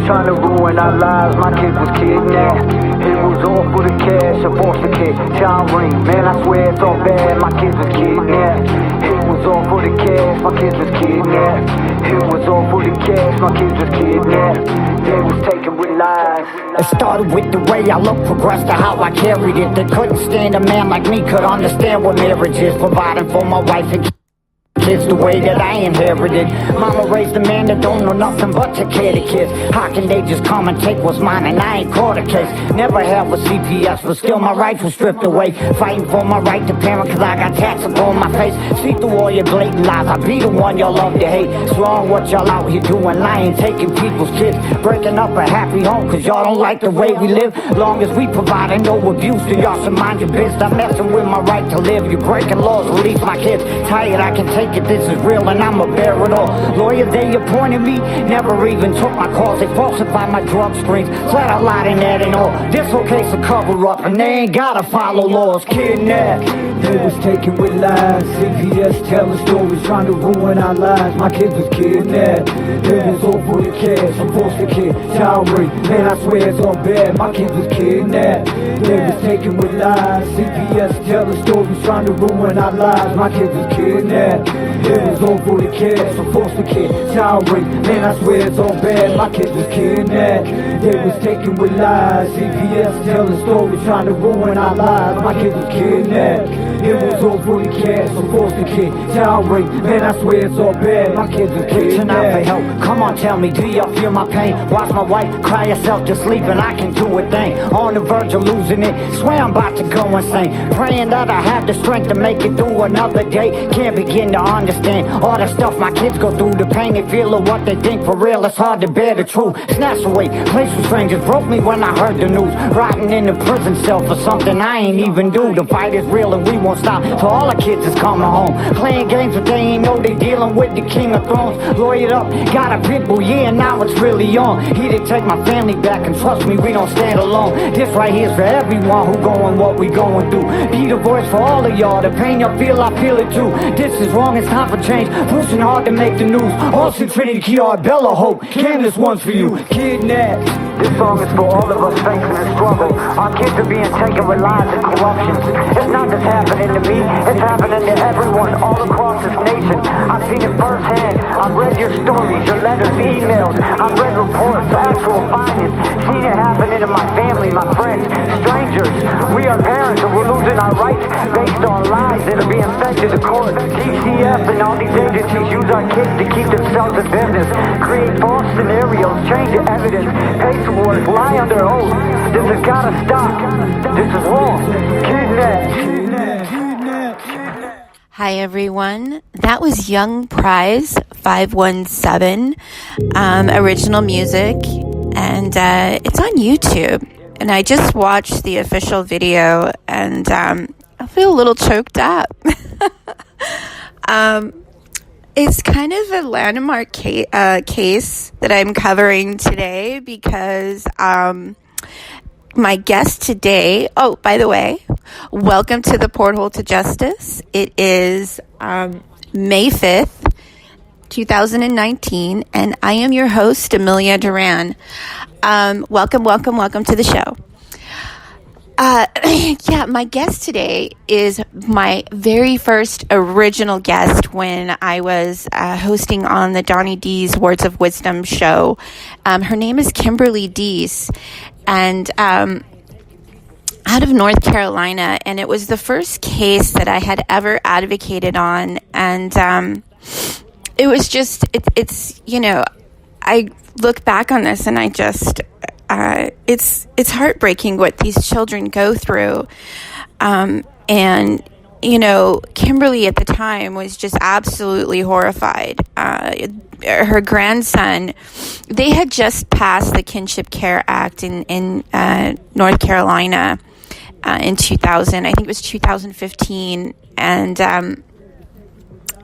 trying to ruin our lives. My kid was kidnapped. It was all for the cash, a foster kid, child ring. Man, I swear it's all bad. My kids was kidnapped. It was all for the cash. My kids was kidnapped. It was all for the cash. My kids was kidnapped. They was taken with lies. It started with the way I looked, progressed to how I carried it. They couldn't stand a man like me, could understand what marriage is. Providing for my wife and kids the way that I inherited. Mama raised a man that don't know nothing but take care of the kids. How can they just come and take what's mine and I ain't caught a case? Never had with CPS, but still my rights were stripped away. Fighting for my right to parent cause I got tax upon my face. See through all your blatant lies, I be the one y'all love to hate. It's wrong what y'all out here doing, lying, taking people's kids. Breaking up a happy home cause y'all don't like the way we live. Long as we provide no abuse, then y'all should mind your business. I'm messing with my right to live. You're breaking laws, release my kids. Tired, I can take it, this is real and I'ma bear it all. Lawyers, they appointed me, never even took my calls. They falsified my drug screens, flat out lied and that and all. This whole case a cover up and they ain't gotta follow laws. Kidnapped, they was taken with lies. CPS telling stories trying to ruin our lives. My kids was kidnapped. It was all for the cash, I'm foster kid, child rape. Man, I swear it's all bad. My kids was kidnapped. They was taken with lies. CPS telling stories trying to ruin our lives. My kids was kidnapped. It was all for the cash, I'm foster kid, child rape. Man, I swear it's all bad. My kids was kidnapped. They was taken with lies. CPS telling stories trying to ruin our lives. My kids was kidnapped. It was all for the cash, I'm foster kid, child rape. Man, I swear it's all bad. My kids was kidnapped. Out for help. Come on, tell me, do y'all feel my pain? Watch my wife cry herself to sleep and I can do a thing. On the verge of losing it, swear I'm about to go insane. Praying that I have the strength to make it through another day. Can't begin to understand all the stuff my kids go through. The pain they feel or what they think for real. It's hard to bear the truth. Snatched away, placed with strangers. Broke me when I heard the news. Rotting in the prison cell for something I ain't even do. The fight is real and we won't stop. So all the kids is coming home. Playing games but they ain't know they dealing with the King of Thrones. Lawyered up, got a pit bull, yeah, now it's really on. He did take my family back and trust me, we don't stand alone. This right here's for everyone who going what we going through. Be the voice for all of y'all. The pain y'all feel, I feel it too. This is wrong, it's time for change. Pushing hard to make the news. Austin, Trinity, Kiara, Bella, Hope. Cam, this one's for you. Kidnapped. This song is for all of us facing the struggle. Our kids are being taken with lies and corruption. It's not just happening to me, it's happening to everyone all across this nation. I've seen it firsthand. I've read your stories, your letters, emails. I've read reports, actual findings. Seen it happening to my family, my friends, strangers. We are parents and we're losing our rights based on lies that are being fed to the court. DCF and all these agencies use our kids to keep themselves in business, create false scenarios, change the evidence, pay for work, lie under oath. This has gotta stop. This is wrong. Kidnapped. Hi everyone, that was Young Prize 517, original music, and it's on YouTube. And I just watched the official video, and I feel a little choked up. It's kind of a landmark case that I'm covering today because my guest today, oh, by the way, welcome to the Porthole to Justice. It is May 5th, 2019, and I am your host, Amelia Duran. Welcome to the show. Yeah, my guest today is my very first original guest when I was hosting on the Donnie D's Words of Wisdom show. Her name is Kimberly Deese, and out of North Carolina, and it was the first case that I had ever advocated on, and it was just, it's you know, I look back on this and I just, it's heartbreaking what these children go through, and you know, Kimberly at the time was just absolutely horrified. Her grandson, they had just passed the Kinship Care Act in North Carolina in 2000. I think it was 2015, and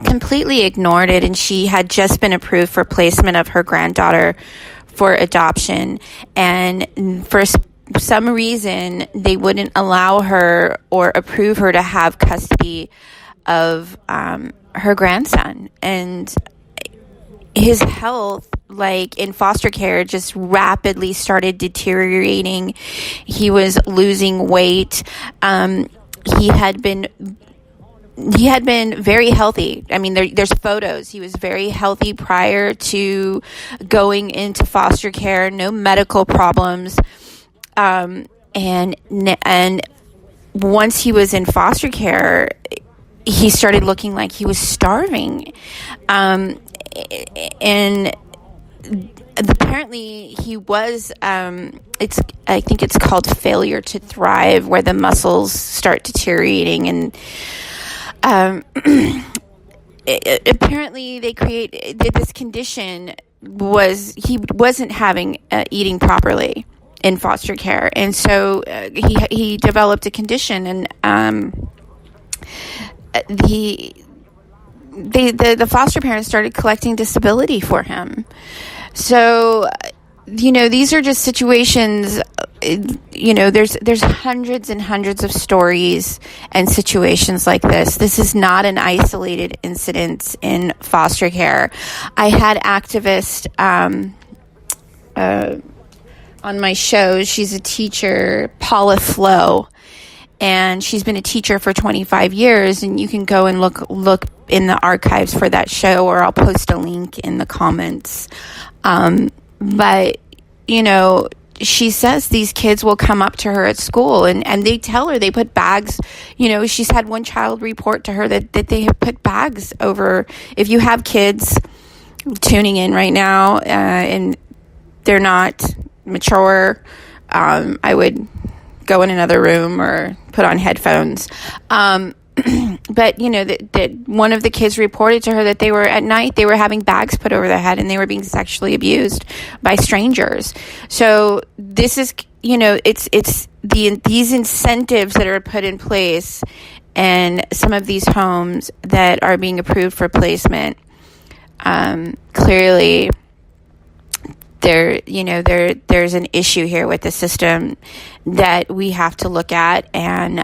completely ignored it. And she had just been approved for placement of her granddaughter for adoption, and for some reason they wouldn't allow her or approve her to have custody of her grandson. And his health like in foster care, just rapidly started deteriorating. He was losing weight. He had been very healthy. I mean, there's photos. He was very healthy prior to going into foster care. No medical problems. And once he was in foster care, he started looking like he was starving. And apparently he was, I think it's called failure to thrive, where the muscles start deteriorating. And apparently they created this condition. He wasn't eating properly in foster care, and so he developed a condition, and the foster parents started collecting disability for him. So, these are just situations. There's hundreds and hundreds of stories and situations like this. This is not an isolated incident in foster care. I had activist on my show. She's a teacher, Paula Flo, and she's been a teacher for 25 years, and you can go and look in the archives for that show, or I'll post a link in the comments. But she says these kids will come up to her at school and they tell her, they put bags, she's had one child report to her that they have put bags over. If you have kids tuning in right now, and they're not mature, I would go in another room or put on headphones. But that one of the kids reported to her that they were at night, they were having bags put over their head and they were being sexually abused by strangers. So this is, it's these incentives that are put in place, and some of these homes that are being approved for placement, clearly there's an issue here with the system that we have to look at, and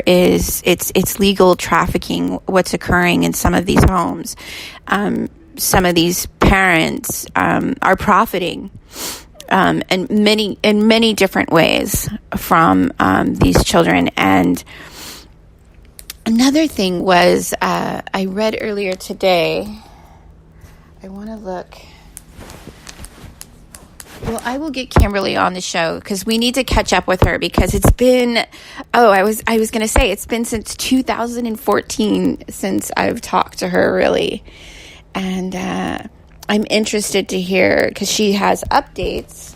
it's legal trafficking what's occurring in some of these homes. Some of these parents are profiting in many different ways from these children. And another thing was, I read earlier today, I want to look. Well, I will get Kimberly on the show because we need to catch up with her, because it's been, I was going to say it's been since 2014 since I've talked to her, really. And I'm interested to hear, because she has updates.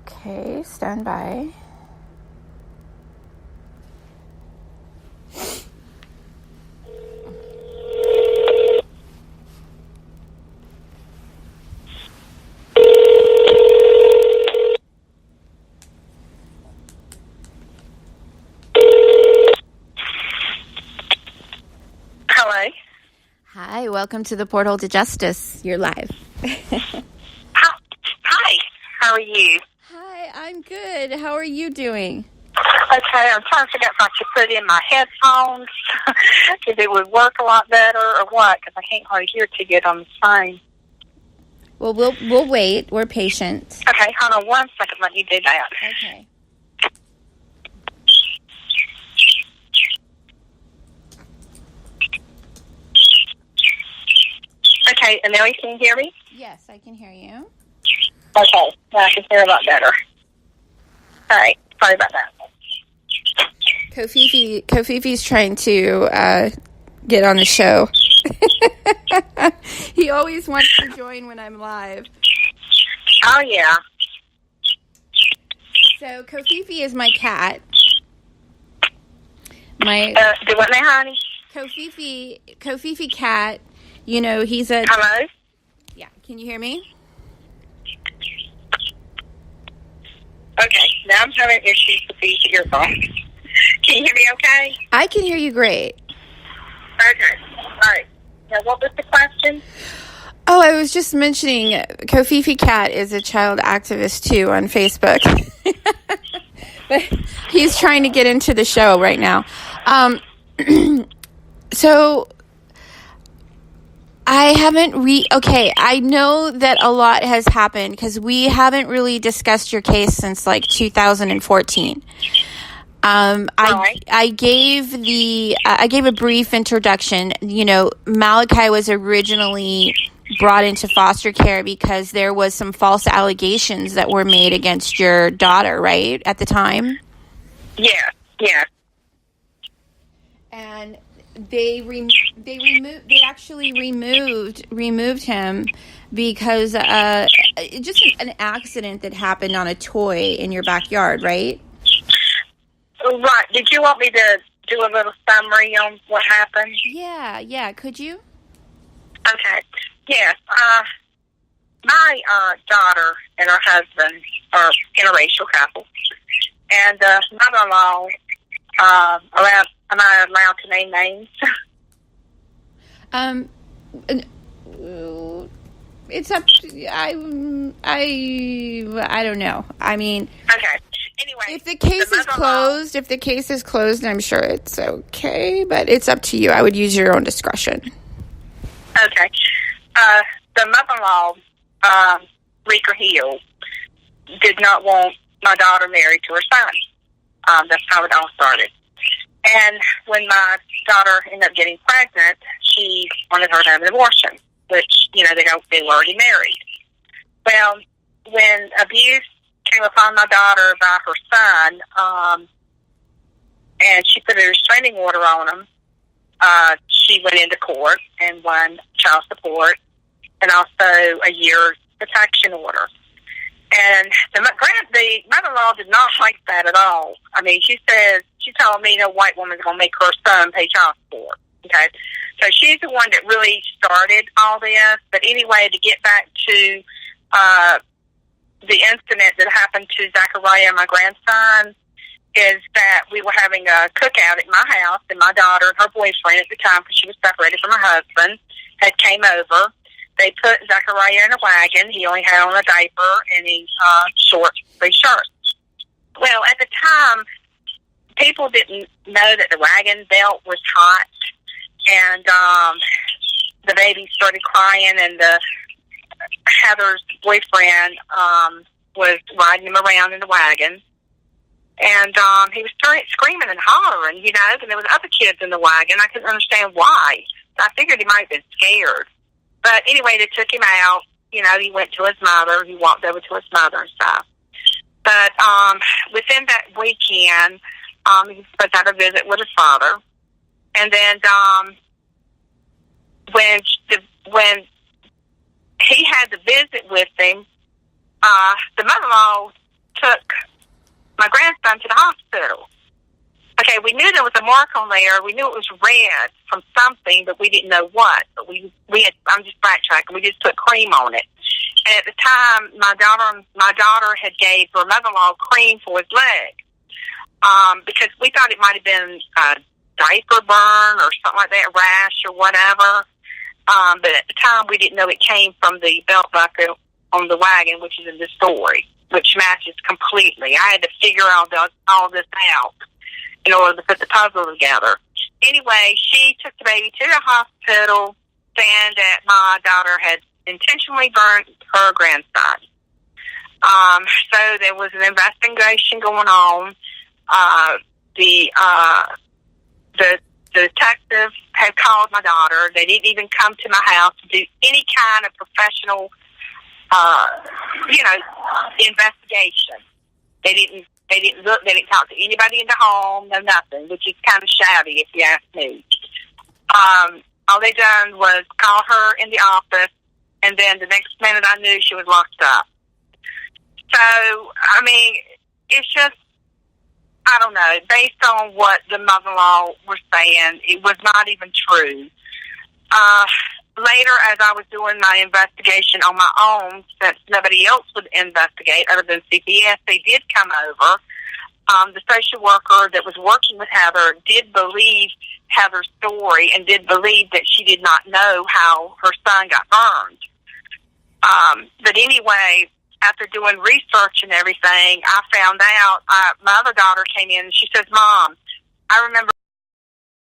Okay, stand by. Hi, welcome to the Portal to Justice. You're live. Hi, how are you? Hi, I'm good. How are you doing? Okay, I'm trying to figure out if I should put in my headphones, if it would work a lot better or what, because I can't hardly hear too good on the phone. Well, we'll wait. We're patient. Okay, hold on 1 second. Let me do that. Okay. Okay, and now you can hear me? Yes, I can hear you. Okay, now I can hear a lot better. All right, sorry about that. Kofifi's trying to get on the show. He always wants to join when I'm live. Oh, yeah. So Kofifi is my cat. My do what now, honey? Kofifi cat. He's a... Hello? Yeah, can you hear me? Okay, now I'm having issues with these earphones. Can you hear me okay? I can hear you great. Okay, all right. Now, what was the question? Oh, I was just mentioning Kofifi Cat is a child activist, too, on Facebook. But he's trying to get into the show right now. So... I haven't okay, I know that a lot has happened because we haven't really discussed your case since like 2014. Right. I gave a brief introduction. You know, Malachi was originally brought into foster care because there was some false allegations that were made against your daughter, right, at the time? Yeah, yeah. And they actually removed him because just an accident that happened on a toy in your backyard, right? Right. Did you want me to do a little summary on what happened? Yeah. Could you? Okay. Yes. My daughter and her husband are interracial couple, and mother-in-law. Am I allowed to name names? It's up. I don't know. I mean, okay. Anyway, if the case is closed, I'm sure it's okay. But it's up to you. I would use your own discretion. Okay. The mother-in-law, Rika Hill, did not want my daughter married to her son. That's how it all started. And when my daughter ended up getting pregnant, she wanted her to have an abortion, which, they were already married. Well, when abuse came upon my daughter by her son, and she put a restraining order on him, she went into court and won child support and also a year's protection order. And the mother-in-law did not like that at all. I mean, she told me no white woman's going to make her son pay child support. Okay? So she's the one that really started all this. But anyway, to get back to the incident that happened to Zachariah, my grandson, is that we were having a cookout at my house, and my daughter and her boyfriend at the time, because she was separated from her husband, had came over. They put Zachariah in a wagon. He only had on a diaper and a short sleeve shirt. Well, at the time, people didn't know that the wagon belt was hot, and the baby started crying, and Heather's boyfriend was riding him around in the wagon, and he was screaming and hollering, and there was other kids in the wagon. I couldn't understand why. I figured he might have been scared. But anyway, they took him out. He went to his mother. He walked over to his mother and stuff. But within that weekend, he was supposed to have a visit with his father. And then when he had the visit with him, the mother-in-law took my grandson to the hospital. Okay, we knew there was a mark on there. We knew it was red from something, but we didn't know what. But I'm just backtracking. We just put cream on it. And at the time, my daughter had gave her mother-in-law cream for his leg, because we thought it might have been a diaper burn or something like that, rash or whatever. But at the time, we didn't know it came from the belt buckle on the wagon, which is in the story, which matches completely. I had to figure all this out in order to put the puzzle together. Anyway, she took the baby to the hospital, saying that my daughter had intentionally burned her grandson. So there was an investigation going on. The detective had called my daughter. They didn't even come to my house to do any kind of professional, investigation. They didn't look. They didn't talk to anybody in the home. No nothing, which is kind of shabby, if you ask me. All they done was call her in the office, and then the next minute I knew she was locked up. So, I mean, it's just, I don't know, based on what the mother-in-law was saying, it was not even true. Later, as I was doing my investigation on my own, since nobody else would investigate other than CPS, they did come over. The social worker that was working with Heather did believe Heather's story and did believe that she did not know how her son got burned. But anyway, after doing research and everything, I found out, my other daughter came in and she says, "Mom, I remember